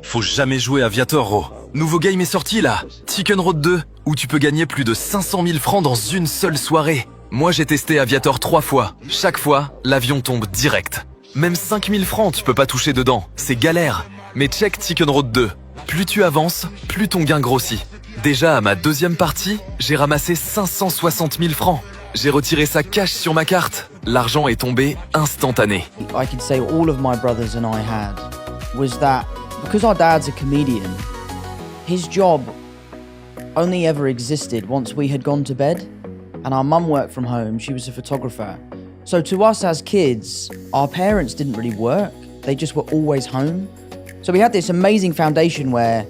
Faut jamais jouer à Viator. Nouveau game est sorti là, Chicken Road 2, où tu peux gagner plus de 500 000 francs dans une seule soirée. Moi j'ai testé Aviator 3 fois. Chaque fois, l'avion tombe direct. Même 5 000 francs tu peux pas toucher dedans, c'est galère. Mais check Chicken Road 2. Plus tu avances, plus ton gain grossit. Déjà à ma deuxième partie, j'ai ramassé 560 000 francs. J'ai retiré ça cash sur ma carte. L'argent est tombé instantané. I could say all of my brothers and I had was that because our dad's a comedian, his job only ever existed once we had gone to bed, and our mum worked from home. She was a photographer. So to us as kids, our parents didn't really work. They just were always home. So we had this amazing foundation where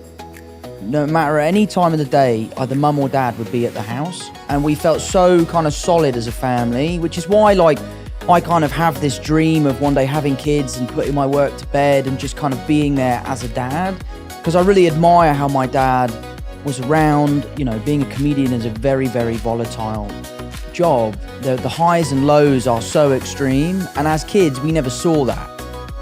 no matter any time of the day, either mum or dad would be at the house. And we felt so kind of solid as a family, which is why I kind of have this dream of one day having kids and putting my work to bed and just kind of being there as a dad. Because I really admire how my dad was around. You know, being a comedian is a very, very volatile job. The highs and lows are so extreme. And as kids, we never saw that.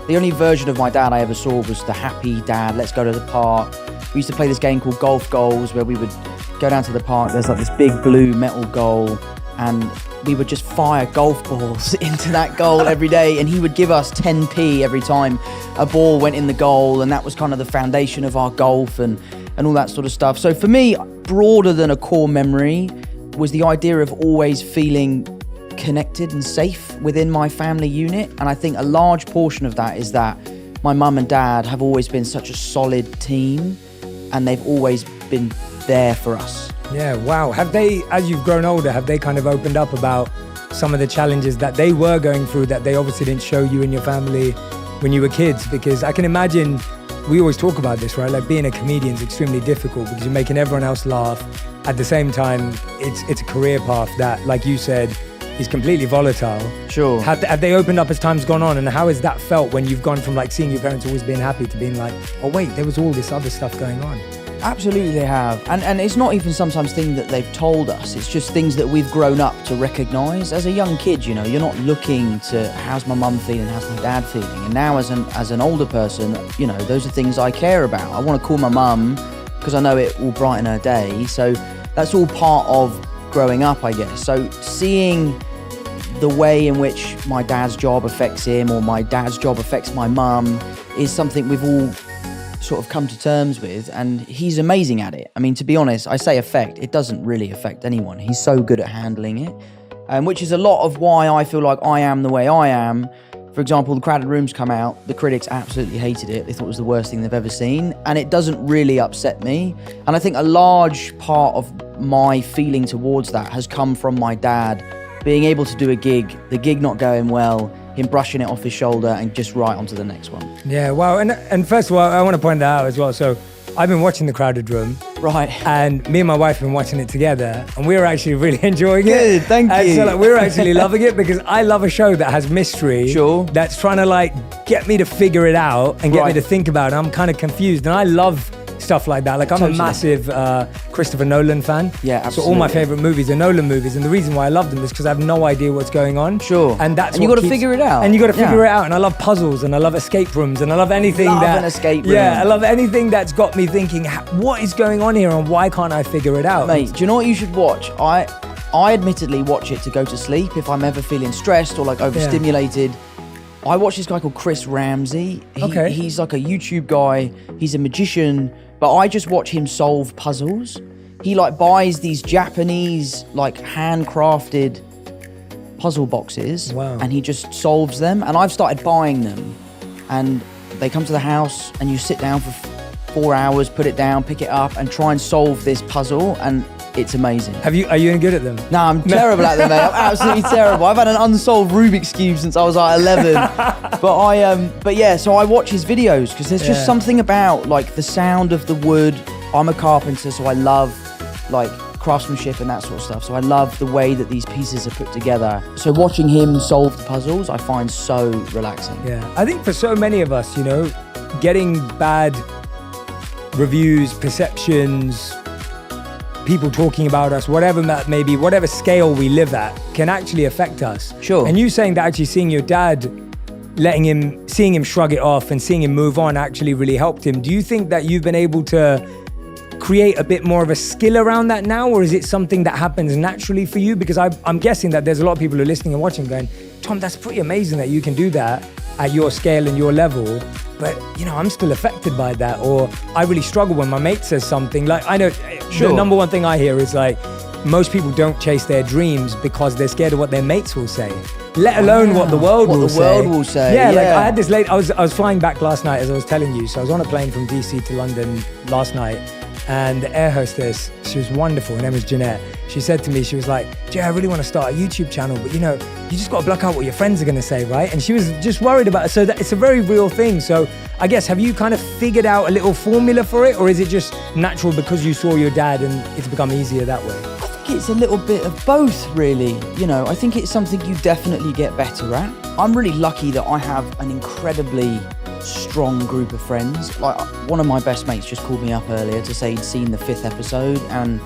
The only version of my dad I ever saw was the happy dad, let's go to the park. We used to play this game called Golf Goals where we would go down to the park. There's like this big blue metal goal and we would just fire golf balls into that goal every day, and he would give us 10p every time a ball went in the goal, and that was kind of the foundation of our golf and all that sort of stuff. So for me, broader than a core memory was the idea of always feeling connected and safe within my family unit. And I think a large portion of that is that my mum and dad have always been such a solid team, and they've always been there for us. Yeah, wow. Have they, as you've grown older, have they kind of opened up about some of the challenges that they were going through that they obviously didn't show you and your family when you were kids? Because I can imagine, we always talk about this, right? Like being a comedian is extremely difficult because you're making everyone else laugh. At the same time, it's a career path that, like you said, is completely volatile. Sure. Have they opened up as time's gone on, and how has that felt when you've gone from like seeing your parents always being happy to being like, oh wait, there was all this other stuff going on? Absolutely they have. And it's not even sometimes things that they've told us. It's just things that we've grown up to recognise. As a young kid, you know, you're not looking to how's my mum feeling, how's my dad feeling. And now as an older person, you know, those are things I care about. I want to call my mum because I know it will brighten her day. So that's all part of growing up, I guess. So seeing the way in which my dad's job affects him or my dad's job affects my mum is something we've all sort of come to terms with, and he's amazing at it. I mean, to be honest, I say affect, it doesn't really affect anyone. He's so good at handling it, which is a lot of why I feel like I am the way I am. For example, The Crowded Room's come out, the critics absolutely hated it. They thought it was the worst thing they've ever seen, and it doesn't really upset me. And I think a large part of my feeling towards that has come from my dad being able to do a gig, the gig not going well, him brushing it off his shoulder and just right onto the next one. Yeah, wow. And first of all, I want to point that out as well. So I've been watching The Crowded Room. Right. And me and my wife have been watching it together, and we were actually really enjoying it. Good, thank you. And so like, we were actually loving it because I love a show that has mystery. Sure. That's trying to like get me to figure it out and get me to think about it. I'm kind of confused, and I love stuff like that. Like I'm a massive Christopher Nolan fan. Yeah, absolutely. So all my favorite movies are Nolan movies, and the reason why I love them is because I have no idea what's going on. Sure. And that's and you got to figure it out. And you got to figure it out. And I love puzzles, and I love escape rooms, and I love anything an escape room. Yeah, I love anything that's got me thinking, what is going on here, and why can't I figure it out? Mate, do you know what you should watch? I admittedly watch it to go to sleep if I'm ever feeling stressed or like overstimulated. I watch this guy called Chris Ramsey. He's like a YouTube guy. He's a magician, but I just watch him solve puzzles. He like buys these Japanese like handcrafted puzzle boxes. Wow. And he just solves them. And I've started buying them, and they come to the house and you sit down for 4 hours, put it down, pick it up and try and solve this puzzle, and it's amazing. Are you any good at them? No, I'm terrible at them, mate. I'm absolutely terrible. I've had an unsolved Rubik's Cube since I was like 11. But yeah, so I watch his videos because there's just something about like the sound of the wood. I'm a carpenter, so I love like craftsmanship and that sort of stuff. So I love the way that these pieces are put together. So watching him solve the puzzles, I find so relaxing. Yeah, I think for so many of us, you know, getting bad reviews, perceptions, people talking about us, whatever that may be, whatever scale we live at, can actually affect us. Sure. And you saying that actually seeing your dad seeing him shrug it off and seeing him move on actually really helped him. Do you think that you've been able to create a bit more of a skill around that now, or is it something that happens naturally for you? Because I'm guessing that there's a lot of people who are listening and watching going, Tom, that's pretty amazing that you can do that at your scale and your level, but I'm still affected by that, or I really struggle when my mate says something. Like, I know the number one thing I hear is like, most people don't chase their dreams because they're scared of what their mates will say, let alone what the world will say. Yeah, like I had this late, I was flying back last night, as I was telling you. So I was on a plane from DC to London last night, and the air hostess, she was wonderful, her name was Jeanette. She said to me, she was like, Jay, I really want to start a YouTube channel, but you just got to block out what your friends are going to say, right? And she was just worried about it. So that it's a very real thing. So I guess, have you kind of figured out a little formula for it, or is it just natural because you saw your dad and it's become easier that way? I think it's a little bit of both, really. I think it's something you definitely get better at. I'm really lucky that I have an incredibly strong group of friends. Like, one of my best mates just called me up earlier to say he'd seen the 5th episode, and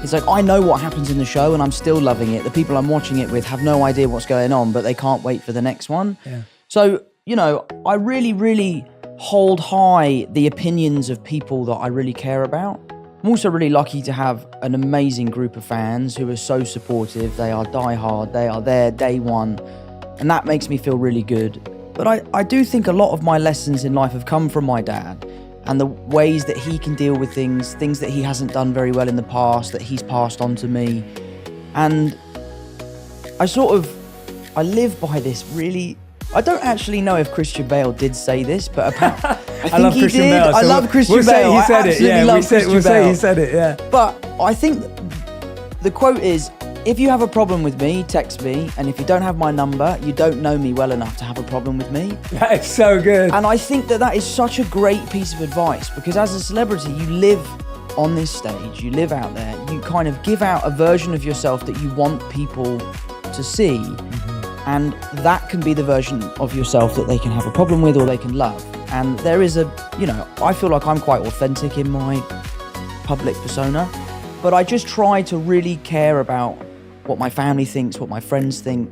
he's like, I know what happens in the show and I'm still loving it. The people I'm watching it with have no idea what's going on, but they can't wait for the next one. Yeah. So, I really, really hold high the opinions of people that I really care about. I'm also really lucky to have an amazing group of fans who are so supportive. They are diehard, they are there day one, and that makes me feel really good. But I do think a lot of my lessons in life have come from my dad, and the ways that he can deal with things that he hasn't done very well in the past, that he's passed on to me. And I live by this really... I don't actually know if Christian Bale did say this, but apparently, I think he did. Bale, so I love Christian Bale. Say he said it. Yeah, we'll say he said it. Yeah. But I think the quote is, if you have a problem with me, text me. And if you don't have my number, you don't know me well enough to have a problem with me. That is so good. And I think that is such a great piece of advice, because as a celebrity, you live on this stage, you live out there, you kind of give out a version of yourself that you want people to see. Mm-hmm. And that can be the version of yourself that they can have a problem with or they can love. And there is I feel like I'm quite authentic in my public persona, but I just try to really care about what my family thinks, what my friends think,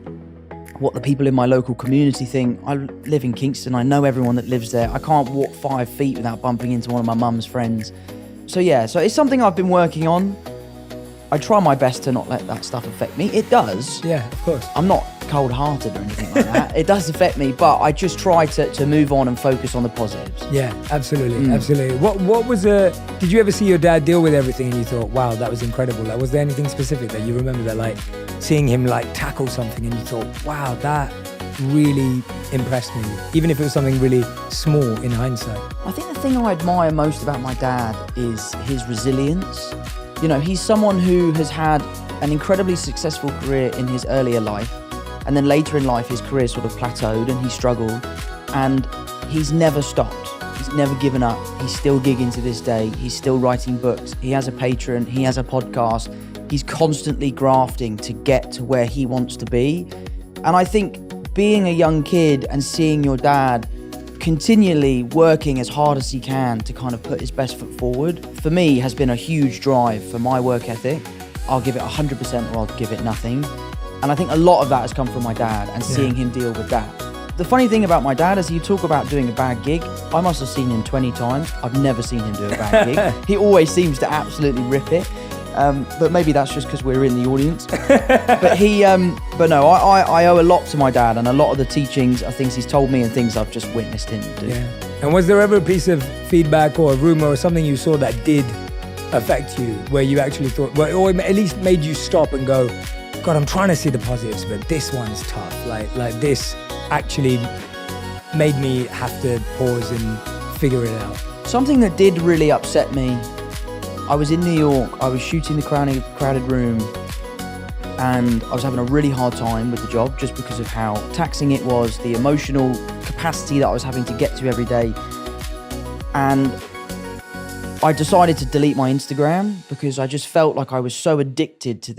what the people in my local community think. I live in Kingston, I know everyone that lives there. I can't walk 5 feet without bumping into one of my mum's friends. So it's something I've been working on. I try my best to not let that stuff affect me. It does. Yeah, of course. I'm not cold-hearted or anything like that. It does affect me, but I just try to move on and focus on the positives. Yeah, absolutely, absolutely. What was did you ever see your dad deal with everything and you thought, wow, that was incredible? Like, was there anything specific that you remember that, like, seeing him like tackle something and you thought, wow, that really impressed me, even if it was something really small in hindsight? I think the thing I admire most about my dad is his resilience. He's someone who has had an incredibly successful career in his earlier life, and then later in life his career sort of plateaued and he struggled, and he's never stopped. He's never given up. He's still gigging to this day. He's still writing books. He has a Patreon. He has a podcast. He's constantly grafting to get to where he wants to be. And I think being a young kid and seeing your dad continually working as hard as he can to kind of put his best foot forward, for me, has been a huge drive for my work ethic. I'll give it 100% or I'll give it nothing. And I think a lot of that has come from my dad and seeing him deal with that. The funny thing about my dad is, you talk about doing a bad gig. I must have seen him 20 times. I've never seen him do a bad gig. He always seems to absolutely rip it. But maybe that's just because we're in the audience. But no, I owe a lot to my dad, and a lot of the teachings are things he's told me and things I've just witnessed him do. Yeah. And was there ever a piece of feedback or a rumor or something you saw that did affect you, where you actually thought, or at least made you stop and go, God, I'm trying to see the positives, but this one's tough. Like this actually made me have to pause and figure it out. Something that did really upset me, I was in New York, I was shooting The Crowded Room, and I was having a really hard time with the job just because of how taxing it was, the emotional capacity that I was having to get to every day. And I decided to delete my Instagram because I just felt like I was so addicted to